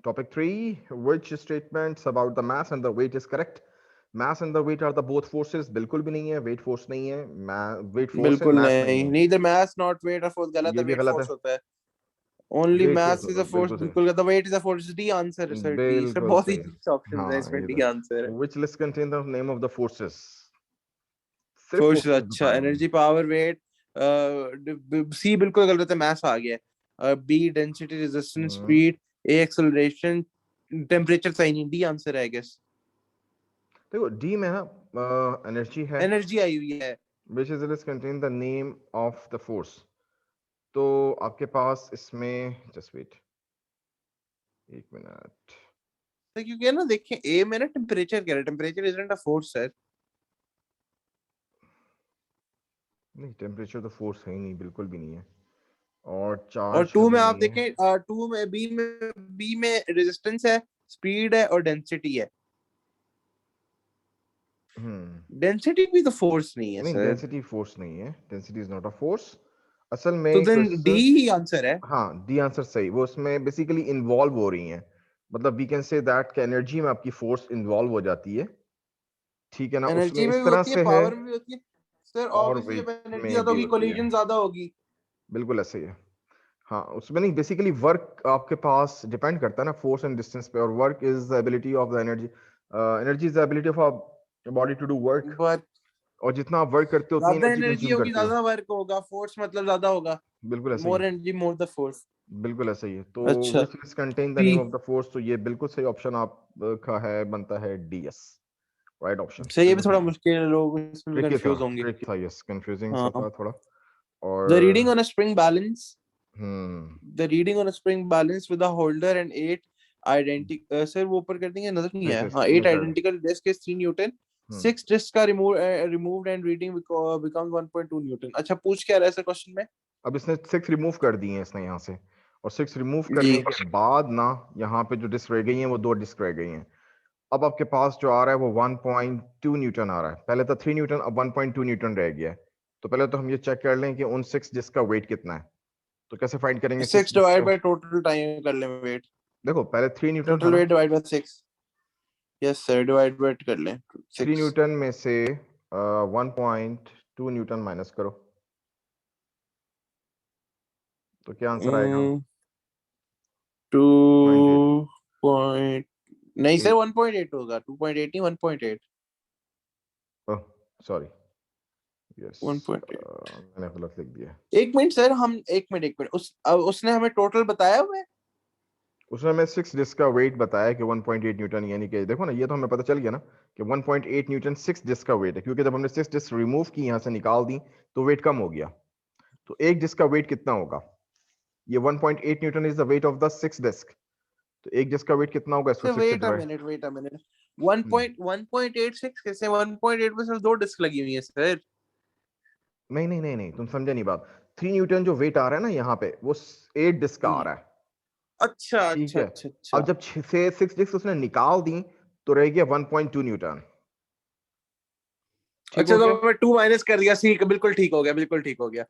Topic 3, which statements about the mass and the weight is correct? Mass and the weight are the both forces. बिल्कुल भी नहीं है, weight force नहीं है, weight force है, बिल्कुल mass नहीं नहीं, है, neither mass not weight or force, गलत ये है, भी weight गलत है, force होता है, only weight force mass is होता a है, force, बिल्कुल बिल्कुल गलत, weight is a force, D answer है सही, सर, D इसमें बिल्कुल बहुत सही, इजी ऑप्शन है, हाँ इसमें ये D तो। आंसर है। Which list contain the name of the forces? सिर्फ फोर्स forces अच्छा, बताने हैं। एनर्जी, पावर, वेट, सी बिल्कुल गलत है, मास आ गया, बी डेंसिटी, रेजिस्टेंस, हम्म, स्पीड, ए एक्सेलरेशन, टेम्परेचर सही नहीं, डी आंसर है आई गेस। देखो डी में ना एनर्जी है, एनर्जी आई हुई है। which is list contain the name of the force। तो आपके पास इसमें जस्ट वेट एक मिनट, तो क्योंकि है ना, देखिए ए में ना टेम्परेचर कह रहा है, temperature isn't a force sir. नहीं टेम्परेचर तो फोर्स है ही नहीं, बिल्कुल भी नहीं है, और और चार्ज टू कभी में आप नहीं है। देखें, टू में बी में रेजिस्टेंस है, स्पीड है और डेंसिटी है। डेंसिटी भी तो फोर्स नहीं है नहीं सर। डेंसिटी फोर्स नहीं है, density is not a force असल तो में। देन डी क्रिस्टल, ही आंसर है। हाँ डी आंसर सही, वो उसमें बेसिकली इन्वॉल्व हो रही हैं, मतलब वी कैन से दैट कि एनर्जी में आपकी फोर्स इन्वॉल्व हो जाती है, ठीक है ना, उसमें एनर्जी में इस भी तरह होती है, से है, पावर में भी होती है सर, और ऑब्वियसली जब वेट एनर्जी में ज्यादा भी होगी होती है, कोलिजन ज्यादा होगी। बिल्कुल ऐसे ही है। हाँ उसमें नहीं, बेसिकली वर्क आपके पास डिपेंड करता है ना फोर्स एंड डिस्टेंस पे, और work is the ability of the energy, energy is the ability of a body to do work, पर और जितना आप वर्क करते हो उतनी ज्यादा एनर्जी एनर्जी कंज्यूम होगी करते हो, ज्यादा वर्क होगा, फोर्स मतलब ज्यादा होगा, बिल्कुल ऐसे ही मोर है, एनर्जी मोर द फोर्स। बिल्कुल ऐसे ही है। तो अच्छा, which is contain the C name of the force, तो ये बिल्कुल सही ऑप्शन आपका है, बनता है डीएस, राइट ऑप्शन, सही, ये भी बिल्कुल थोड़ा ठीक है। मुश्किल है, लोग इसमें भी ट्रिकी था, कंफ्यूज होंगे। ट्रिकी था, यस कंफ्यूजिंग सा हाँ, था थोड़ा, द और reading on a spring balance, hmm, the reading on a spring balance with a holder and eight identical, sir वो ऊपर कर देंगे, नजर नहीं नहीं है, तो हाँ, ये eight कर, identical disc is 3 Newton, hmm, 6 disc का removed and reading becomes 1.2 Newton. अच्छा, पूछ क्या रहा है सर क्वेश्चन में? अब इसने 6 रिमूव कर दिए हैं इसने यहाँ से, और 6 रिमूव जी, करने के बाद ना यहाँ पे जो डिस्क रह गई हैं वो 2 डिस्क रह गई हैं। अब आपके पास जो आ रहा है वो 1.2 न्यूटन आ रहा है, पहले था 3 न्यूटन, अब 1.2 न्यूटन रह गया है। तो पहले तो हम ये चेक कर लें कि उन 6 डिस्क का वेट कितना है, तो कैसे फाइंड करेंगे 6 6 डिस्क डिवाइड का? बाय टोटल टाइम कर लें वेट, देखो पहले 3 न्यूटन था टोटल ना, weight divide by 6, yes sir, divide by कर लें 3 6। न्यूटन में से 1.2 न्यूटन माइनस करो, तो क्या आंसर आएगा? 2 0.8, पॉइंट, नहीं सर 1.8 होगा, 2.8 नहीं 1.8, ओह सॉरी, यस 1.8। मैंने गलत लिख दिया। एक मिनट सर, हम एक मिनट उसने हमें टोटल बताया हुआ है। उसने हमें 6 डिस्क का वेट बताया कि 1.8 न्यूटन, यानी कि देखो ना, ये तो हमें पता चल गया ना कि 1.8 न्यूटन 6 डिस्क का वेट है, क्योंकि जब हमने 6 डिस्क रिमूव की यहाँ से निकाल दी तो वेट कम हो गया। तो एक डिस्क का वेट कितना होगा? ये 1.8 newton is the weight of the 6 disc, तो एक डिस्क का वेट कितना होगा, इसको सर 6 से weight a divide. Minute, wait a minute, 1.1.86 कैसे, 1.8 में सिर्फ 2 डिस्क लगी हुई है सर। नहीं नहीं नहीं नहीं, तुम समझे नहीं बात। 3 न्यूटन जो वेट आ रहा है ना यहाँ पे, वो 8 डिस्क का आ रहा है, अच्छा ठीक अच्छा है। अच्छा अब अच्छा। जब 6 से 6 डिस्क उसने निकाल दी तो रह गया 1.2 न्यूटन, ठीक अच्छा हो तो गया। मैं 2 माइनस कर दिया, सी बिल्कुल ठीक हो गया, बिल्कुल ठीक हो गया,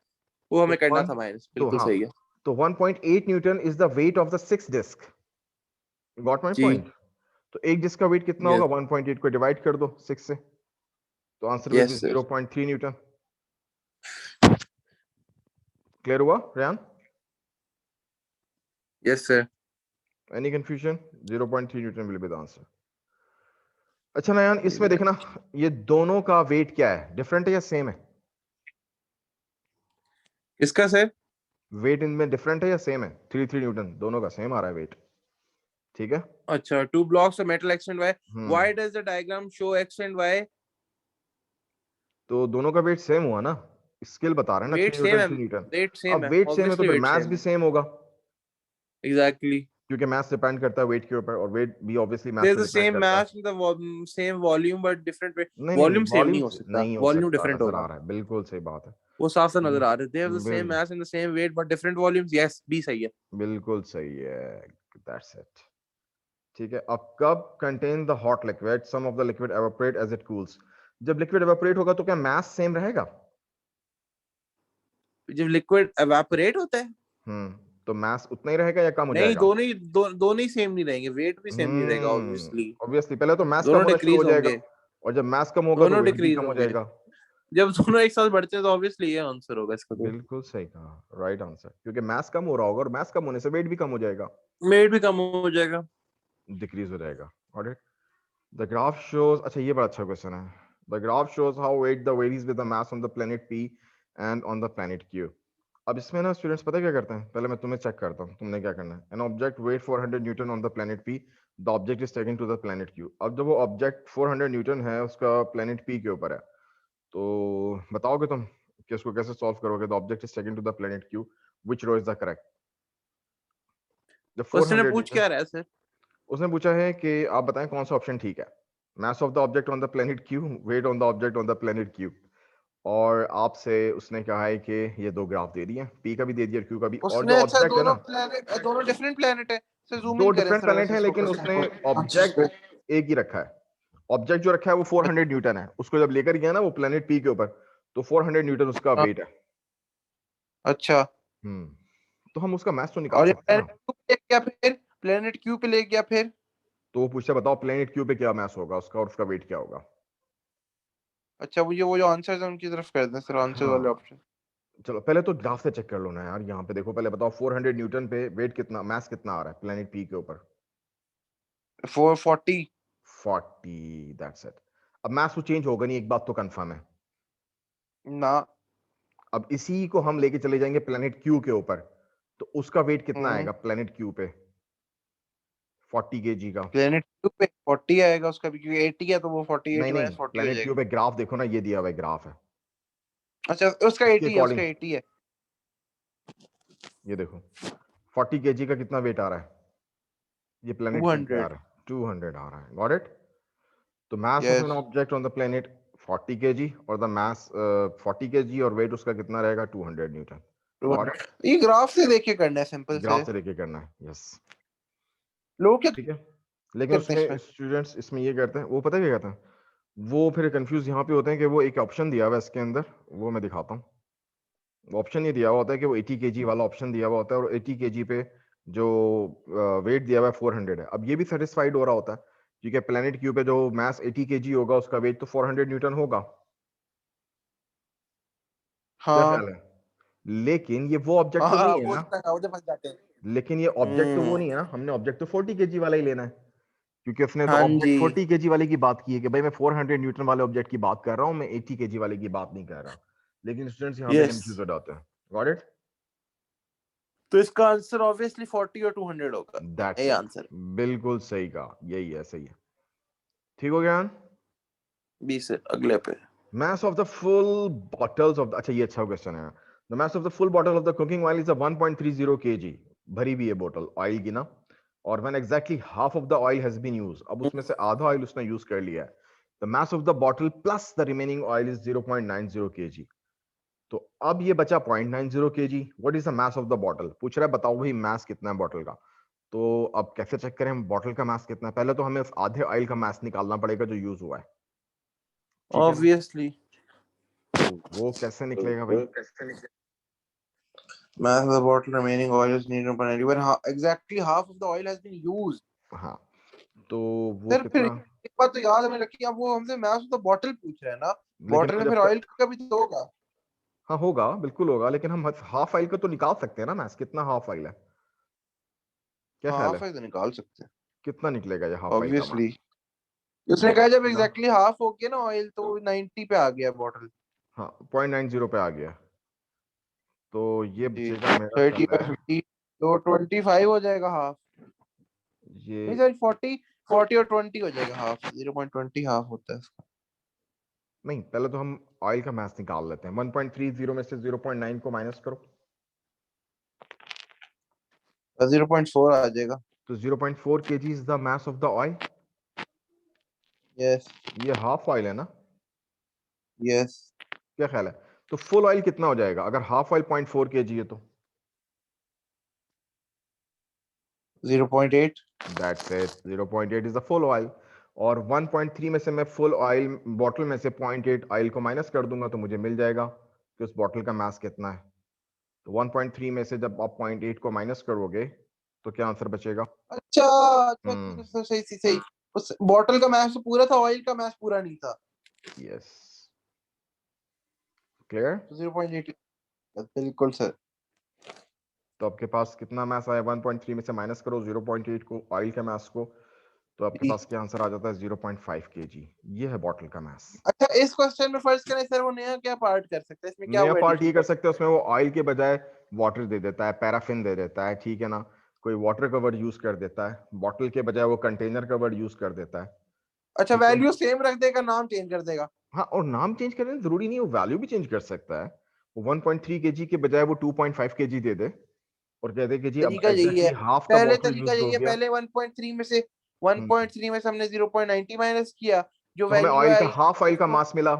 वो तो हमें करना वन था माइनस, तो बिल्कुल हाँ, सही है। तो 1.8 newton is the weight of the 6 disc, got my G, point. तो एक डिस्क का वेट कितना यस होगा, 1.8 को डिवाइड कर दो 6 से, तो answer will be yes sir, 0.3 newton. Clear हुआ Rehan? Yes sir. Any confusion? 0.3 newton will be the answer. अच्छा नयान, इसमें देखना, ये दोनों का वेट क्या है, डिफरेंट है या सेम है? इसका सर, वेट इनमें डिफरेंट है या सेम है? 3 न्यूटन दोनों का सेम आ रहा है वेट, ठीक है। अच्छा, 2 blocks of metal x and y, why hmm, does the diagram show x and y? तो दोनों का वेट सेम हुआ ना, स्केल बता रहे हैं ना, वेट 3 सेम न्यूटन है, 3 न्यूटन। वेट सेम अब है, वेट सेम है तो ऑब्वियसली फिर वेट मास सेम भी है, सेम होगा, एग्जैक्टली। क्योंकि मास डिपेंड करता है वेट के ऊपर, और वेट भी ऑब्वियसली मास there's पे the डिपेंड same करता है। mass with the same volume but different weight, नहीं नहीं नहीं, वॉल्यूम सेम वॉल्यूम नहीं हो सकता, नहीं हो वॉल्यूम सकता, डिफरेंट नजर आ होगा, रहा है, बिल्कुल सही बात है। वो साफ साफ नजर आ रहा है, they have the same bill, mass and the same weight but different volumes, yes, B सही है। बिल्कुल सही है, दैट्स इट, ठीक है। अब कब contain the hot liquid, some of the liquid evaporate as it cools, जब लिक्विड एवापोरेट होगा तो क्या मास सेम रहेगा? जब लिक्विड एवापोरेट होता है, हम्म, तो मास उतना ही रहेगा या कम हो नहीं, जाएगा? दोनों ही सेम नहीं रहेंगे, वेट भी सेम नहीं रहेगा ऑब्वियसली। ऑब्वियसली पहले तो मास कम दोनों होना शुरू डिक्रीज हो जाएगा, होंगे। और जब मास कम होगा तो दोनों वेट भी डिक्रीज कम हो होंगे। जाएगा। जब दोनों एक साथ बढ़ते हैं तो ऑब्वियसली ये आंसर होगा इसका तो। बिल्कुल सही कहा, राइट आंसर, क्योंकि मास कम हो रहा होगा और मास कम होने से वेट भी कम हो जाएगा, वेट भी कम हो जाएगा। डिक्रीज हो जाएगा। Got it? The graph shows, अच्छा ये बड़ा अच्छा क्वेश्चन है। The graph shows how weight the varies with the mass on the planet P and on the planet Q. अब इसमें ना स्टूडेंट्स पता है क्या करते हैं, पहले मैं तुम्हें चेक करता हूँ तुमने क्या करना है। An object weight 400 newton on the planet P, the object is taken to the planet Q. अब जब वो ऑब्जेक्ट 400 न्यूटन है उसका प्लेनेट पी के ऊपर है, तो बताओगे तुम कि उसको कैसे सॉल्व करोगे? The object is taken to the planet Q, which row is the correct? The question में 400 पूछ न्यूटन, क्या रहा है सर? उसने पूछा है कि आप बताएं कौन सा ऑप्शन ठीक है। Mass of the object on the planet Q, weight on the object on the planet Q. और आपसे उसने कहा है कि ये दो ग्राफ दे दिए, पी का भी दे दिया, क्यू का भी, और उसने जो अच्छा ऑब्जेक्ट है दोनों ना, प्लेनेट, दोनों डिफरेंट प्लेनेट है। सर जूम दो इन करें डिफरेंट सर, प्लेनेट वैसे है, इस लेकिन फोकस उसने को। ऑब्जेक्ट एक ही रखा है। ऑब्जेक्ट जो रखा है वो 400 न्यूटन है, उसको जब लेकर गया ना वो प्लेनेट पी के ऊपर, तो 400 न्यूटन उसका हाँ, वेट है। अच्छा। तो हम उसका मैथ तो निकाल और ये सकते हैं प्लेनेट ना। क्यू पे ले गया, फिर प्लेनेट क्यू पे ले गया फिर। तो वो पूछता है बताओ प्लेनेट क्यू पे क्या मैथ होगा उसका, और उसका वेट क्या होगा। अच्छा, वो जो आंसर्स है उनकी तरफ कर दें सर, आंसर वाले हाँ, ऑप्शन। चलो पहले तो ग्राफ से चेक कर लो ना यार। यहाँ पे देखो, पहले बताओ 400 न्यूटन पे वेट कितना, मास कितना आ रहा है प्लेनेट पी के ऊपर? 440। 40, दैट्स इट। अब मास तो चेंज होगा नहीं, एक बात तो कंफर्म है। ना। अब इसी को हम लेके चले जाएंगे प्लेनेट क्यू के ऊपर, तो उसका वेट कितना हम्म। आएगा प्लेनेट क्यू पे? 40 केजी का। प्लेनेट क्यू पे 40 आएगा उसका भी, क्योंकि 80 है तो वो 40, नहीं 80 नहीं, माइनस 40 हो प्लेनेट क्यू जाएगा। पे ग्राफ देखो ना, ये दिया हुआ है ग्राफ है अच्छा, उसका इसके 80 है, अकॉर्डिंग। उसका 80 है। ये देखो 40 केजी का कितना वेट आ रहा है, ये प्लेनेट क्यू पे आ 200। रहा है, 200 आ रहा है। Got it? तो mass of N yes. Object on the planet 40 KG, और द मास 40 केजी, और वेट उसका कितना रहेगा 200 न्यूटन। Got it? ये ग्राफ से देख के करना है, सिंपल से। ग्राफ से लेके करना है, यस। लोग क्या ठीक है, लेकिन करते हैं उसमें इसमें? स्टूडेंट्स इसमें ये करते हैं, वो पता है क्या कहते हैं, वो फिर कंफ्यूज यहाँ पे होते हैं कि वो एक ऑप्शन दिया हुआ है इसके अंदर, वो मैं दिखाता हूँ। ऑप्शन ये दिया हुआ होता है कि वो 80 केजी वाला ऑप्शन दिया हुआ होता है, और 80 केजी पे जो वेट दिया हुआ है 400 है। अब ये भी सेटिस्फाइड हो रहा होता है, क्योंकि प्लेनेट क्यू पे जो मास 80 केजी होगा उसका वेट तो 400 न्यूटन होगा। क्या हाँ ख्याल है? लेकिन ये वो ऑब्जेक्ट तो हाँ, नहीं है वो ना। इतना काउंट फंस जाते हैं। लेकिन ये ऑब्जेक्ट तो वो नहीं है ना, हमने ऑब्जेक्ट तो 40 केजी वाला ही लेना है, क्योंकि उसने तो हाँ ऑब्जेक्ट जी। 40 केजी वाले की बात की है कि भाई मैं 400 न्यूटन वाले ऑब्जेक्ट की बात कर रहा हूं, मैं 80 केजी वाले की बात नहीं कर रहा। लेकिन स्टूडेंट्स यहाँ पे यस, कंफ्यूज हो जाते हैं। Got it? तो इसका आंसर ऑब्वियसली 40 और 200 होगा। दैट्स ये इट, आंसर। बिल्कुल सही कहा, यही है, सही है। ठीक हो गया? 20 से अगले पे। mass of the full bottles of the, अच्छा ये अच्छा क्वेश्चन है। the mass of the full bottle of the cooking oil is a 1.30 kg, भरी हुई है बोतल ऑयल की ना, और when exactly half of the oil has been used, अब उसमें से आधा ऑयल उसने यूज कर लिया है, the mass of the bottle plus the remaining oil is 0.90 kg। तो अब ये बचा 0.90 kg। what is the mass of the bottle? पूछ रहा है बताओ भाई मास कितना है बॉटल का। तो अब कैसे चेक करें हम बॉटल का मास कितना है? पहले तो हमें उस आधे ऑयल का मास निकालना पड़ेगा जो यूज हुआ है, ठीक है ना। ऑब्वियसली। तो वो कैसे निकलेगा भाई? Mass of the bottle remaining oil is needed upon anywhere. Exactly half of the oil has been used. हाँ, तो वो सर फिर कितना? एक बात तो याद हमें रखिए, अब वो हमसे मैस ऑफ द बॉटल पूछ रहे हैं ना। लेकिन बॉटल वो में जब फिर ऑयल का भी तो होगा। हाँ होगा, बिल्कुल होगा, लेकिन हम हाफ आइल का तो निकाल सकते हैं ना मैस, कितना हाफ आइल है? क्या ख्याल हाफ है, है तो निकाल सकते हैं कितना निकलेगा ये हाफ आइल का मैस? ऑब्वियसली। उसने कहा जब ना, एग्जैक्टली हाफ हो गया ना ऑयल, तो 90 पे आ गया बॉटल। हाँ 0.90 पे आ गया, तो ये जी। बचेगा मेरा 30 ख्याल बाय है 50, तो 25 हो जाएगा हाफ। ये। नहीं सर, 40 और 20 हो जाएगा हाफ। 0.20 हाफ होता है इसका। नहीं, पहले तो हम ऑयल का मैस निकाल लेते हैं। 1.30 में से 0.9 को माइनस करो, 0.4 आ जाएगा। तो 0.4 kg is the mass of the oil. Yes. ये हाफ ऑयल है ना, यस। क्या ख्याल है? तो फुल ऑयल कितना हो जाएगा अगर हाफ ऑयल 0.4 kg है तो? 0.8। That's it, 0.8 is the full oil. और 1.3 में से मैं फुल ऑयल बॉटल में से 0.8 ऑयल को माइनस कर दूंगा, तो मुझे मिल जाएगा कि उस बॉटल का मास कितना है। तो 1.3 में से जब आप 0.8 को माइनस करोगे तो क्या आंसर बचेगा? अच्छा अच्छा हम्म अच्छा, सही सही सही। उस बॉटल का मैच तो पूरा था, ऑयल का मैच पूरा नहीं था। Yes, clear? तो 0.8 बिल्कुल सर। तो आपके पास कितना मास आया? 1.3 में से माइनस करो 0.8 को, ऑयल के मास को, तो आपके जी। पास क्या आंसर आ जाता है? 0.5 kg। ये है बॉटल का मास। अच्छा इस क्वेश्चन में फर्ज करें सर, वो नया क्या पार्ट कर सकते हैं, इसमें क्या नया वो पार्ट एडिशन ये कर कर सकते सकते हैं, हैं? उसमें वो ऑयल के बजाय वाटर दे देता है, पैराफिन दे देता है, ठीक है ना, कोई वाटर कवर यूज कर देता है, बॉटल के बजाय वो कंटेनर कवर यूज कर देता है, अच्छा ठीक है। वैल्यू सेम रख देगा, नाम चेंज कर देगा? हाँ, और नाम चेंज करने जरूरी नहीं, वो वैल्यू भी चेंज कर सकता है। वो 1.3 kg के बजाय वो 2.5 kg दे दे और कह दे कि जी अब तरीका यही है, एग्जैक्टली हाफ का पहले बॉटल तरीका यूज यही हो है, गया। पहले 1.3 में से हम्म, 1.3 में से हमने 0.90 माइनस किया, जो तो हमें वैल्यू ऑयल का आई हाफ ऑयल का उसको। मास मिला,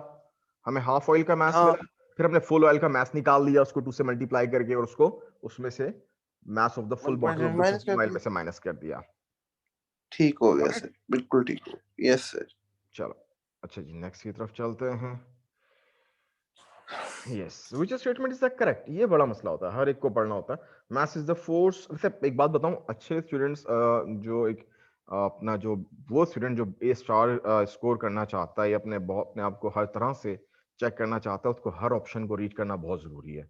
हमें हाफ ऑयल का मास हाँ मिला, फिर हमने फुल ऑयल का मास निकाल लिया, उसको 2 से मल्टीप्लाई करके और उसको उसमें से मास of the full bottle of 1.7 the minus cooking कर ऑयल दिया। में से माइनस कर दिया। ठीक हो गया Got it? सर, बिल्कुल ठीक हो, यस सर। चलो, अच्छा जी, नेक्स्ट की तरफ चलते हैं। Yes, which statement is the correct? ये बड़ा मसला होता है, हर एक को पढ़ना होता है। Mass is the force. वैसे एक बात बताऊं, अच्छे स्टूडेंट्स जो एक अपना जो वो स्टूडेंट जो ए स्टार स्कोर करना चाहता है या अपने आप को हर तरह से चेक करना चाहता है, उसको हर ऑप्शन को रीड करना बहुत जरूरी है,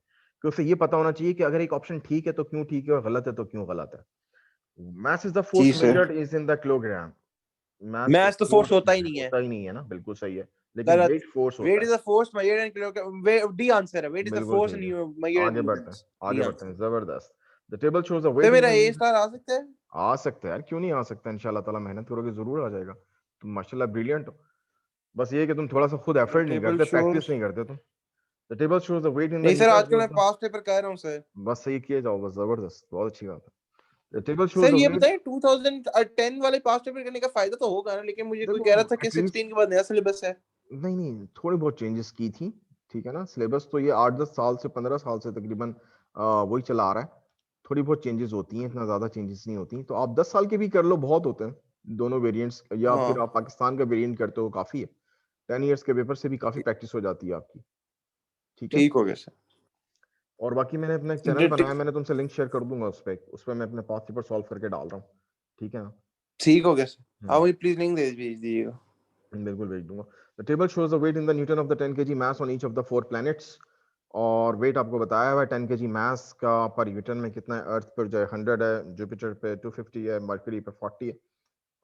कि उसे ये पता होना चाहिए कि अगर एक ऑप्शन ठीक है तो क्यों ठीक है और गलत है तो क्यों गलत है। Mass is the G force sir, measured is in the kilogram. Mass match तो फोर्स फोर्स होता ही नहीं है। होता ही नहीं है ना, बिल्कुल सही है, लेकिन गलत। वेट फोर्स वेट होता है। Is the force measured in kilogram, D answer है, वेट इज द बिल्कुल फोर्स सही है। मेजर्ड इन आगे बढ़ते हैं, न्यूटन्स, डी आगे बढ़ते आंसर। हैं, जबरदस्त। द टेबल शोज द तो वेट इन मेरा द ए न्यूटन। स्टार आ सकता है? आ सकता है यार, क्यों नहीं आ सकता? इंशाल्लाह ताला मेहनत करोगे जरूर आ जाएगा। तुम माशाल्लाह ब्रिलियंट हो। बस ये है कि तुम थोड़ा सा खुद द एफर्ट नहीं टेबल करते, प्रैक्टिस शोज। नहीं करते तुम। The table shows the weight in the नहीं सर, न्यूटन आजकल मैं ऑफ द। पास्ट पेपर कह रहा हूँ सर। बस सही किए जाओ, बस जबरदस्त, बहुत अच्छी बात है। The table shows sir the ये वेट। बताएं 2010 वाले पास्ट पेपर करने का फायदा तो होगा ना, लेकिन मुझे कोई देखो कह रहा था कि एटलीस्ट, 16 के बाद नया सिलेबस है। नहीं नहीं, थोड़ी बहुत चेंजेस की थी, ठीक है ना। सिलेबस तो ये 8-10 साल से 15 साल से तकरीबन वही चला आ रहा है। थोड़ी बहुत चेंजेस होती हैं, इतना ज्यादा चेंजेस नहीं होती, तो आप 10 साल के भी कर लो, बहुत होते हैं दोनों वेरिएंट्स, या फिर हाँ आप पाकिस्तान का वेरिएंट करते हो काफी है। 10 ईयर्स के पेपर से भी काफी प्रैक्टिस हो जाती है आपकी, ठीक है। ठीक हो गया सर। और बाकी मैंने अपना एक चैनल बनाया, ब्रिटिश। मैंने तुमसे लिंक शेयर कर दूंगा उस पर मैं अपने पास पेपर सॉल्व करके डाल रहा हूँ, ठीक है ना। ठीक हो गया सर। हाँ हम्म, मुझे प्लीज लिंक दे भेज दीजिएगा। बिल्कुल भेज दूंगा। The table shows the weight in the newton of the 10 kg mass on each of the 4 planets. और वेट आपको बताया हुआ है 10 kg मास का पर न्यूटन में कितना है। अर्थ पर जो है 100 है, जुपिटर पे 250 है, मरकरी पे 40 है,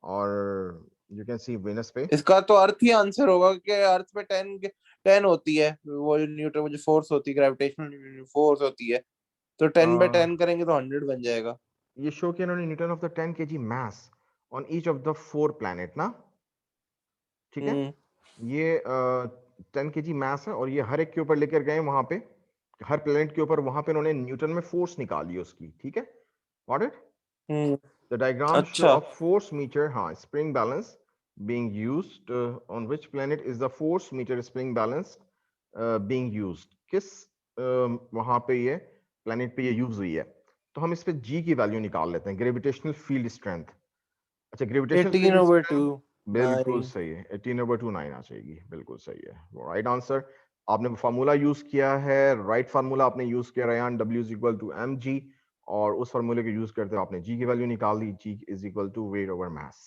और यू कैन सी वेनस पे। इसका तो अर्थ ही आंसर होगा कि अर्थ पे 10 होती है, वो जो न्यूटन, वो जो फोर्स होती है, ग्रेविटेशनल फोर्स होती है, तो 10/10 करेंगे तो 100 बन जाएगा। ये शो किया उन्होंने, Newton of the 10 kg mass on each of the 4 planet ना, ठीक है। हम्म ये 10 kg मास है और ये हर एक के ऊपर लेकर गए वहां पे, हर प्लेनेट के ऊपर, वहां पे उन्होंने न्यूटन में फोर्स निकाली उसकी, ठीक है। Got it? Hmm. The diagram show अच्छा। a force meter, हाँ, spring balance being used. On which planet is the force meter spring balance being used? किस वहां पे ये planet पे ये यूज हुई है? तो हम इस पे G की वैल्यू निकाल लेते हैं, ग्रेविटेशनल फील्ड स्ट्रेंथ। अच्छा, ग्रेविटेशनल 18 फील्ड ओवर स्ट्रेंथ 2 बिल्कुल 9। सही है, 18/2 9 आ जाएगी, बिल्कुल सही है, राइट आंसर। आपने फार्मूला यूज किया है, राइट फार्मूला आपने यूज किया, रयान, W = mg, और उस फार्मूले को यूज करते हुए आपने जी की वैल्यू निकाल दी, G = वेट ओवर मास।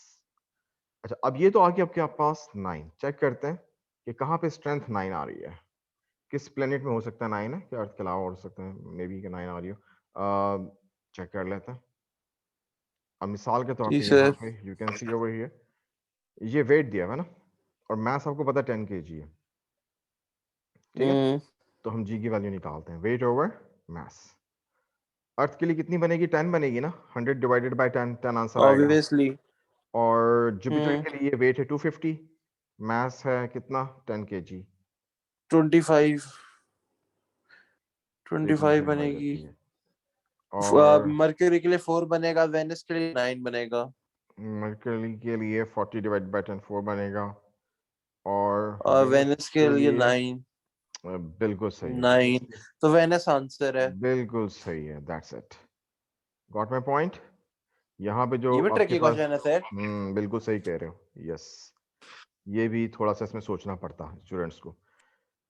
अच्छा, अब ये तो आ गया आपके पास 9। चेक करते हैं कि कहाँ पे स्ट्रेंथ 9 आ रही है, किस प्लेनेट में हो सकता है 9 है, क्या अर्थ के अलावा हो सकता है मे बी कि 9 आ रही हो। चेक कर लेते हैं। अब मिसाल के तौर जी पे यहाँ सर। पे you can see over here, ये वेट दिया हुआ है ना, और मास आपको पता है 10 kg है, ठीक है। हम्म। तो हम जी की वैल्यू निकालते हैं, वेट ओवर मास। अर्थ के लिए कितनी बनेगी? 10 बनेगी ना, 100/10, 10 आंसर आएगा। ऑब्वियसली। और जुपिटर हम्म। के लिए वेट है 250, मास है कितना? 10 kg। 25। एक 25 मिनट में बनेगी। जाती है। और मरकरी के लिए 4 बनेगा, वेनस के लिए 9 बनेगा, मरकरी के लिए 40/10 4 बनेगा, और और वेनस वेनस के के लिए लिए 9। बिल्कुल सही है, वेनस 9। के तो वेनस आंसर है। बिल्कुल सही है, that's it, got my point. यहाँ पे जो ये भी आपके ट्रिकी पास, क्वेश्चन है सर। बिल्कुल सही कह रहे हो, यस। ये भी थोड़ा सा इसमें सोचना पड़ता है स्टूडेंट्स को,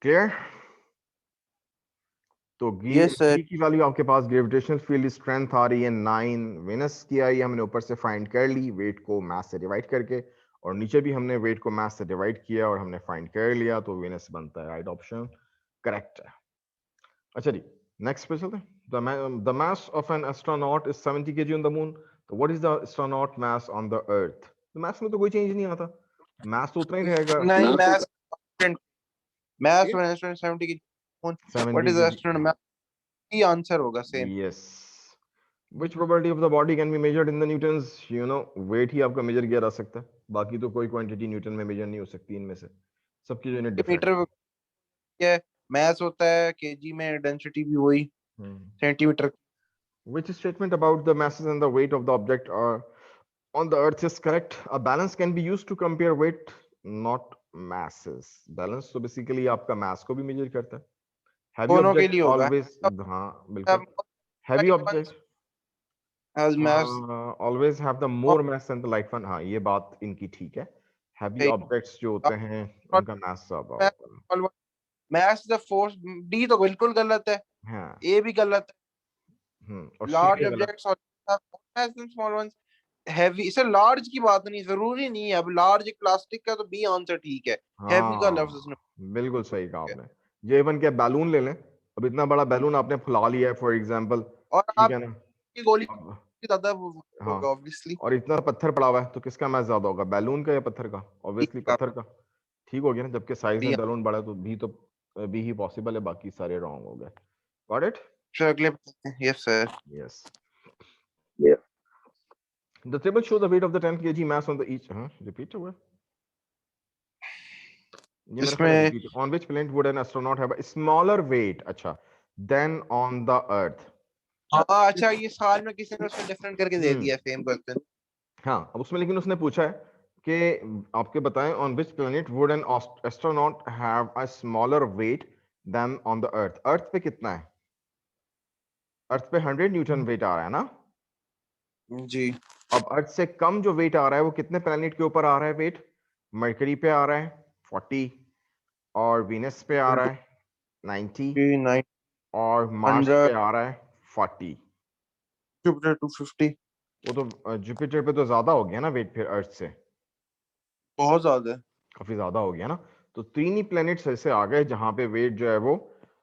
क्लियर। तो यस सर। G की वैल्यू आपके पास ग्रेविटेशनल फील्ड स्ट्रेंथ आ रही है 9, वेनस की आई हमने ऊपर से फाइंड कर ली वेट को मास से डिवाइड करके, और नीचे भी हमने वेट को मास से डिवाइड किया और हमने फाइंड कर लिया, तो वेनस बनता है राइट ऑप्शन करेक्ट है। अच्छा जी, नेक्स्ट पे चलते हैं। The mass of an astronaut is 70 kg on the moon. So what is the astronaut mass on the earth? तो mass में तो कोई चेंज नहीं आता, mass तो उतना ही रहेगा। नहीं, मैथ्स मैथ्स में 70 की व्हाट 70 इज kg. एस्ट्रोनॉट, की आंसर होगा same. Yes. Which property of the body can be measured in the newtons? You know, weight ही आपका मेजर किया जा सकता है, बाकी तो कोई क्वांटिटी न्यूटन में मेजर नहीं हो सकती इनमें से, सबकी यूनिट डिफरेंट मीटर है, मैथ होता है केजी में, डेंसिटी भी वही है। Centimetre. Which statement about the masses and the weight of the object are on the earth is correct? A balance can be used to compare weight, not masses. Balance तो basically आपका mass को भी measure करता है। Heavy दोनों के object लिए होगा। always, हाँ बिल्कुल, heavy object as mass always have the more mass than the light one. हाँ ये बात इनकी ठीक है, heavy objects जो होते हैं उनका mass ज्यादा होता है। mass the force, डी तो बिल्कुल गलत है, हाँ ए भी गलत और है। सी लार्ज भी गलत। ऑब्जेक्ट्स और mass than small ones, heavy, इसे लार्ज की बात नहीं, जरूरी नहीं है। अब लार्ज एक प्लास्टिक का, तो बी आंसर ठीक है। हैवी का लफ्ज उसने हाँ बिल्कुल सही कहा आपने। ये इवन क्या बैलून ले लें, अब इतना बड़ा बैलून आपने फुला लिया है फॉर एग्जांपल, और ठीक आप है ना। की गोली अब ज्यादा हाँ, होगा ऑब्वियसली। और इतना पत्थर पड़ा हुआ है तो किसका मैच ज्यादा होगा, बैलून का या पत्थर का? ऑब्वियसली पत्थर का। ठीक हो गया ना, जबकि साइज में बैलून बड़ा है तो बी ही पॉसिबल है, बाकी सारे रॉन्ग हो गए। Got it? अगले, yes sir. Yes. The table show the weight of the 10 kg mass on the each, हाँ रिपीट हुआ है? ये मेरा ख्याल है इसमें repeat. On which planet would an astronaut have a smaller weight, अच्छा, than on the earth? हाँ, अच्छा, ये साल में किसी ने उसमें डिफरेंट करके दे दिया सेम क्वेश्चन। हाँ, अब उसमें लेकिन उसने पूछा है कि आपके बताएं on which planet would an astronaut have a smaller weight than on the earth. Earth पे कितना है? अर्थ पे 100 न्यूटन वेट आ रहा है ना। जी। अब अर्थ से कम जो वेट आ रहा है वो कितने प्लेनेट के ऊपर आ रहा है वेट? मरकरी पे आ रहा है 40, और वीनस पे आ रहा है 90, 900, और मार्स पे आ रहा है 40। जुपिटर 250। वो तो जुपिटर पे तो ज्यादा हो गया ना वेट फिर अर्थ से, बहुत ज्यादा है। काफी ज्यादा हो गया ना। तो 3 ही प्लैनेट्स ऐसे आ गए जहां पे वेट जो है वो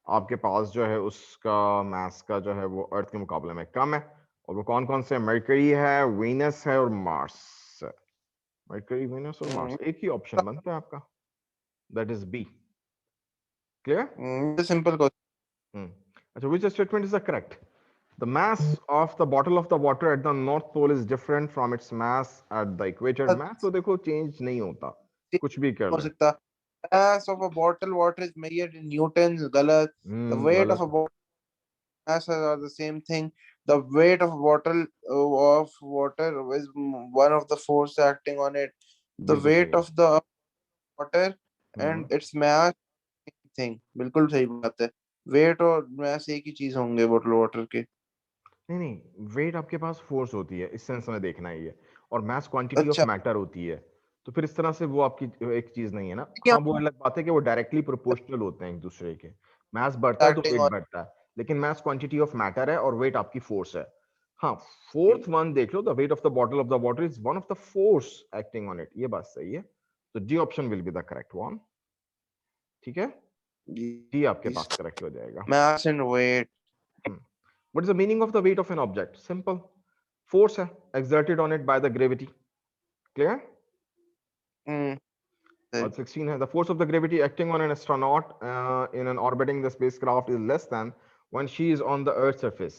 आपके पास जो है उसका मास का जो है वो अर्थ के मुकाबले में कम है। और वो कौन कौन से? मरकरी है, वीनस है और मार्स है। मरकरी, वीनस और मार्स, एक ही ऑप्शन बनता है आपका, that is B. Clear? Simple question. अच्छा, which statement is the correct? The mass of the bottle of the water at the north pole is different from its mass at the equator. mass तो देखो change नहीं होता, कुछ भी कर हो ले। सकता, mass of a bottle water is measured in newtons, गलत। The weight of a गलत। bottle mass are the same thing. The weight of a bottle of water is one of the force acting on it. The बिल्कुल weight सही। of the water hmm and its mass thing, बिल्कुल सही बात है। Wait और mass एक ही चीज होंगे बॉटल वाटर के। नहीं नहीं, वेट आपके पास फोर्स होती है इस सेंस में देखना ही है, और मास क्वांटिटी ऑफ अच्छा, मैटर होती है। तो फिर इस तरह से वो आपकी एक चीज नहीं है ना। क्या हाँ वो अलग बात है कि वो डायरेक्टली प्रोपोर्शनल होते हैं एक दूसरे के, मास बढ़ता है तो एक्टिंग वेट ऑन। बढ़ता है, लेकिन मास क्वांटिटी ऑफ मैटर है और वेट आपकी फोर्स है। हाँ, फोर्थ वन देख लो, the weight of the bottle of the water is one of the force acting on it, ये बात सही है। तो D option will be the correct one. ठीक है, डी आपके पास करेक्ट हो जाएगा। mass and weight। What is the meaning of the weight of an object? Simple. Force है exerted on it by the gravity. Clear? सही। और 16 है, the force of the gravity acting on an astronaut in an orbiting the spacecraft is less than when she is on the Earth's surface.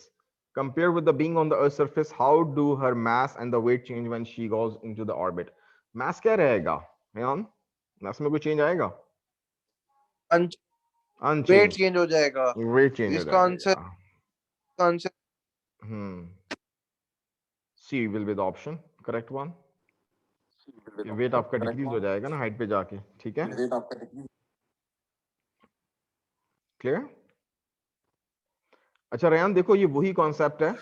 Compared with the being on the Earth's surface, how do her mass and the weight change when she goes into the orbit? Mass क्या रहेगा? Mayan? Mass में कोई change आएगा? Wait Unchanged. Change हो जाएगा। Weight change हो इसका answer, जाएगा। Answer C will be the option, correct one. Weight आपका डिक्रीज हो जाएगा ना हाइट पे जाके, ठीक है। क्लियर? अच्छा रेयान देखो, ये वही कॉन्सेप्ट है,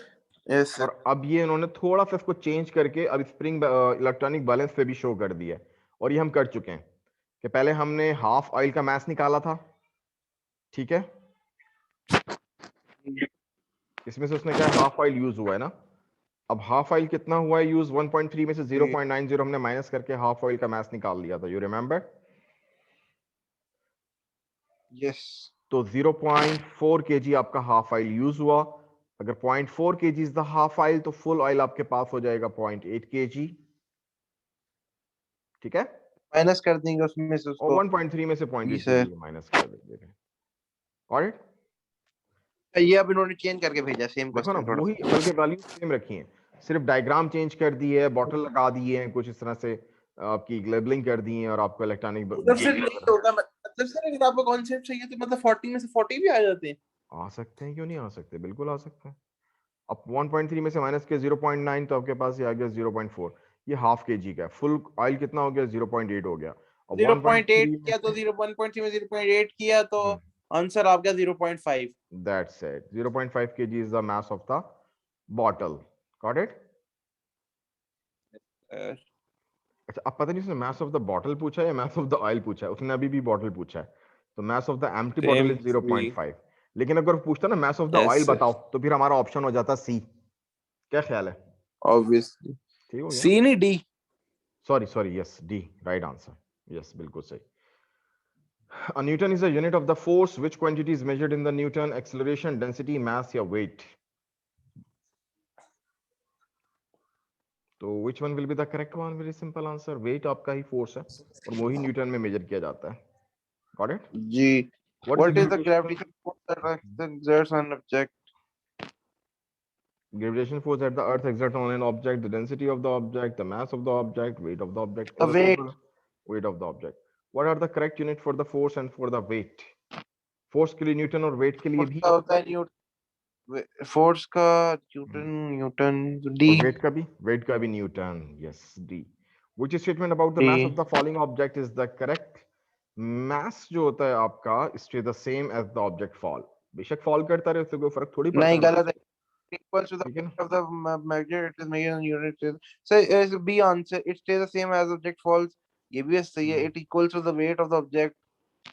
यस और अब ये इन्होंने थोड़ा सा इसको चेंज करके अब स्प्रिंग इलेक्ट्रॉनिक बैलेंस पे भी शो कर दिया है। और ये हम कर चुके हैं कि पहले हमने हाफ ऑयल का मास निकाला था, ठीक है, इसमें से उसने क्या हाफ ऑयल यूज हुआ है ना। अब हाफ ऑयल कितना हुआ है यूज, 1.3 में से 0.90 हमने माइनस करके हाफ ऑयल का मास निकाल लिया था, यू रिमेंबर। यस तो 0.4 kg आपका हाफ ऑयल यूज हुआ। अगर 0.4 kg is the half oil तो फुल ऑयल आपके पास हो जाएगा 0.8 kg। ठीक है, माइनस कर देंगे उसमें से और उसको 1.3 में से 0.8 से। kg माइनस कर देंगे। ऑलराइट, ये अब इन्होंने चेंज करके भेजा सेम देखो ना क्वेश्चन थोड़ा वही, सा। बल्कि वैल्यू सेम रखी है, सिर्फ डायग्राम चेंज कर दी है, बॉटल लगा दी है कुछ इस तरह से, आपकी लेबलिंग कर दी है, और आपको इलेक्ट्रॉनिक मतलब सिर्फ नहीं होगा, मतलब सर अगर आपको कॉन्सेप्ट चाहिए तो मतलब 40 में से 40 भी आ जाते हैं। आ सकते हैं, क्यों नहीं आ सकते, बिल्कुल आ सकते हैं। अब 1.3 में से माइनस के 0.9 तो आपके पास ये आ गया 0.4, ये हाफ के जी का, फुल ऑयल कितना हो गया 0.8 हो गया। और 0.8 1.3 में किया तो से 1.3 में 0.8 किया तो आंसर आ गया 0.5। That's it, 0.5 kg is the mass of the bottle, got it। अच्छा, अब पता नहीं उसने mass of the bottle पूछा है या mass of the oil पूछा है, उसने अभी भी bottle पूछा है, तो mass of the empty bottle same is 0.5। लेकिन अगर पूछता ना mass of the yes oil sir बताओ, तो फिर हमारा ऑप्शन हो जाता सी। क्या ख्याल है, ऑब्वियसली। ठीक हो गया ना। सी नहीं D. Sorry sorry, yes D, right answer, yes बिल्कुल सही। A Newton is a unit of the force. Which quantity is measured in the Newton? Acceleration, density, mass या weight? तो which one will be the correct one? Very simple answer. Weight आपका ही force है और वो ही Newton में major किया जाता है। Got it? जी। What is the what is the gravitation force? Gravitation force that exerts on an object? Gravitation force that the Earth exerts on an object, the density of the object, the mass of the object, weight of the object. The बहुत wait. simple. Weight of the object. What are the correct unit for the force and for the weight? Force के लिए Newton और weight के लिए force भी, का होता है न्यूटन, फोर्स का न्यूटन, न्यूटन डी। और weight का भी Newton, yes D। Which statement about the D mass of the falling object is the correct? mass जो होता है आपका stay the same as the object fall। बेशक fall करता रहे उससे कोई फर्क थोड़ी पड़ता नहीं, है mass गलत है। को, Equals to the ठीक है ना। weight of the magnet, it is measured in units. So is B answer, it stays the same as object falls। ये भी सही है। It equals to the weight of the object,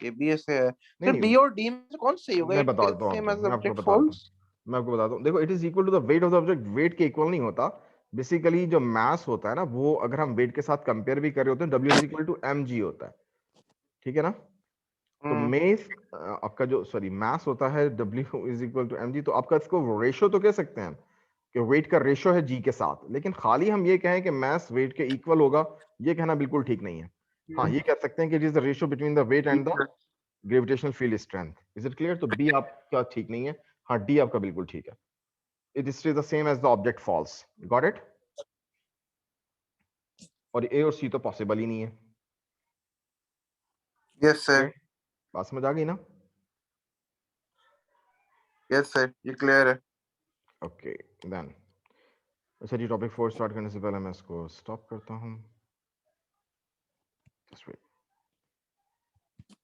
ये भी ऐसे है। नहीं सर नहीं, बी और डी में से कौन सही होगा? मैं It stays बताता the हूँ same आपको, as the मैं आपको object बताता हूँ, falls। मैं आपको बताता हूँ। देखो, it is equal to the weight of the object, weight के इक्वल नहीं होता। बेसिकली जो मास होता है ना, वो अगर हम वेट के साथ कंपेयर भी कर रहे होते हैं, W is equal to mg होता है, ठीक है ना। तो मेस आपका जो सॉरी मास होता है W is equal to mg, तो आपका इसको रेशो तो कह सकते हैं हम कि वेट का रेशो है जी के साथ, लेकिन खाली हम ये कहें कि मास वेट के इक्वल होगा, ये कहना बिल्कुल ठीक नहीं है। हाँ, ये कह सकते हैं कि it is the ratio between the weight and the gravitational field strength. Is it clear? तो बी आपका ठीक नहीं है, हाँ डी आपका बिल्कुल ठीक है। It is the same as the object falls, got it. और ए और सी तो पॉसिबल ही नहीं है। Yes sir, Clear? बात समझ आ गई ना। यस सर, ये क्लियर है। ओके देन, अच्छा जी, टॉपिक 4 स्टार्ट करने से पहले मैं इसको स्टॉप करता हूँ। Just wait.